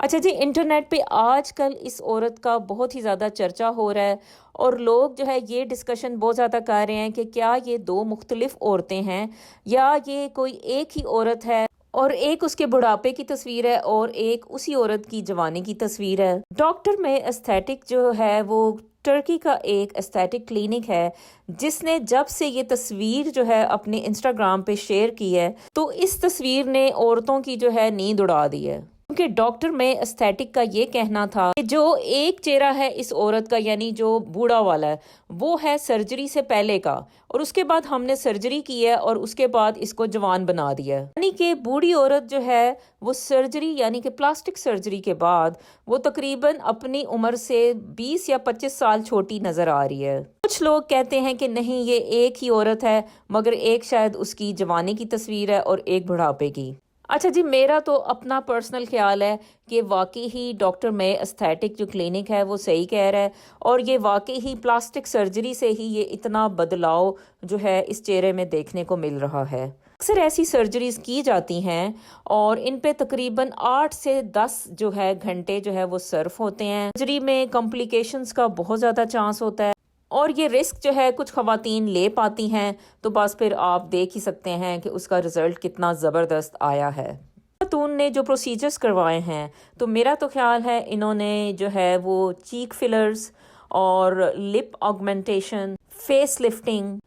اچھا جی، انٹرنیٹ پہ آج کل اس عورت کا بہت ہی زیادہ چرچا ہو رہا ہے، اور لوگ جو ہے یہ ڈسکشن بہت زیادہ کر رہے ہیں کہ کیا یہ دو مختلف عورتیں ہیں یا یہ کوئی ایک ہی عورت ہے، اور ایک اس کے بڑھاپے کی تصویر ہے اور ایک اسی عورت کی جوانی کی تصویر ہے۔ ڈاکٹر میں استھیٹک جو ہے وہ ترکی کا ایک استھیٹک کلینک ہے، جس نے جب سے یہ تصویر جو ہے اپنے انسٹاگرام پہ شیئر کی ہے تو اس تصویر نے عورتوں کی جو ہے نیند اڑا دی ہے، کیونکہ ڈاکٹر میں استھیٹک کا یہ کہنا تھا کہ جو ایک چہرہ ہے اس عورت کا، یعنی جو بوڑھا والا ہے، وہ ہے سرجری سے پہلے کا، اور اس کے بعد ہم نے سرجری کی ہے اور اس کے بعد اس کو جوان بنا دیا ہے۔ یعنی کہ بوڑھی عورت جو ہے وہ سرجری یعنی کہ پلاسٹک سرجری کے بعد وہ تقریباً اپنی عمر سے 20 یا 25 سال چھوٹی نظر آ رہی ہے۔ کچھ لوگ کہتے ہیں کہ نہیں، یہ ایک ہی عورت ہے، مگر ایک شاید اس کی جوانی کی تصویر ہے اور ایک بڑھاپے کی۔ اچھا جی، میرا تو اپنا پرسنل خیال ہے کہ واقعی ہی ڈاکٹر میں استھیٹک جو کلینک ہے وہ صحیح کہہ رہا ہے، اور یہ واقعی ہی پلاسٹک سرجری سے ہی یہ اتنا بدلاؤ جو ہے اس چہرے میں دیکھنے کو مل رہا ہے۔ اکثر ایسی سرجریز کی جاتی ہیں اور ان پہ تقریباً 8 سے 10 جو ہے گھنٹے جو ہے وہ صرف ہوتے ہیں۔ سرجری میں کمپلیکیشنز کا بہت زیادہ چانس ہوتا ہے، اور یہ رسک جو ہے کچھ خواتین لے پاتی ہیں، تو بس پھر آپ دیکھ ہی سکتے ہیں کہ اس کا رزلٹ کتنا زبردست آیا ہے۔ خاتون نے جو پروسیجرز کروائے ہیں، تو میرا تو خیال ہے انہوں نے جو ہے وہ چیک فلرز اور لپ آگمنٹیشن، فیس لفٹنگ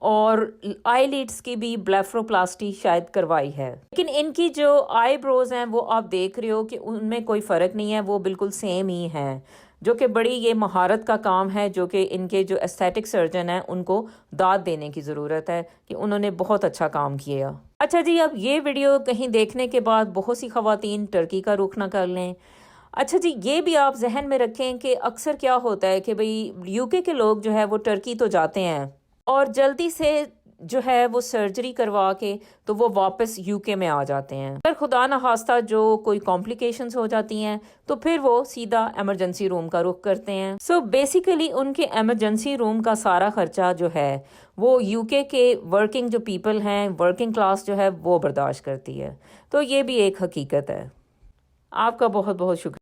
اور آئی لیڈز کی بھی بلیفروپلاسٹی شاید کروائی ہے، لیکن ان کی جو آئی بروز ہیں وہ آپ دیکھ رہے ہو کہ ان میں کوئی فرق نہیں ہے، وہ بالکل سیم ہی ہیں، جو کہ بڑی یہ مہارت کا کام ہے، جو کہ ان کے جو استھیٹک سرجن ہیں ان کو داد دینے کی ضرورت ہے کہ انہوں نے بہت اچھا کام کیا۔ اچھا جی، اب یہ ویڈیو کہیں دیکھنے کے بعد بہت سی خواتین ترکی کا رخ نہ کر لیں۔ اچھا جی، یہ بھی آپ ذہن میں رکھیں کہ اکثر کیا ہوتا ہے کہ بھئی یو کے لوگ جو ہے وہ ترکی تو جاتے ہیں اور جلدی سے جو ہے وہ سرجری کروا کے تو وہ واپس یو کے میں آ جاتے ہیں۔ اگر خدا نخواستہ جو کوئی کمپلیکیشنز ہو جاتی ہیں تو پھر وہ سیدھا ایمرجنسی روم کا رخ کرتے ہیں۔ سو بیسیکلی ان کے ایمرجنسی روم کا سارا خرچہ جو ہے وہ یو کے ورکنگ جو پیپل ہیں، ورکنگ کلاس جو ہے وہ برداشت کرتی ہے۔ تو یہ بھی ایک حقیقت ہے۔ آپ کا بہت بہت شکریہ۔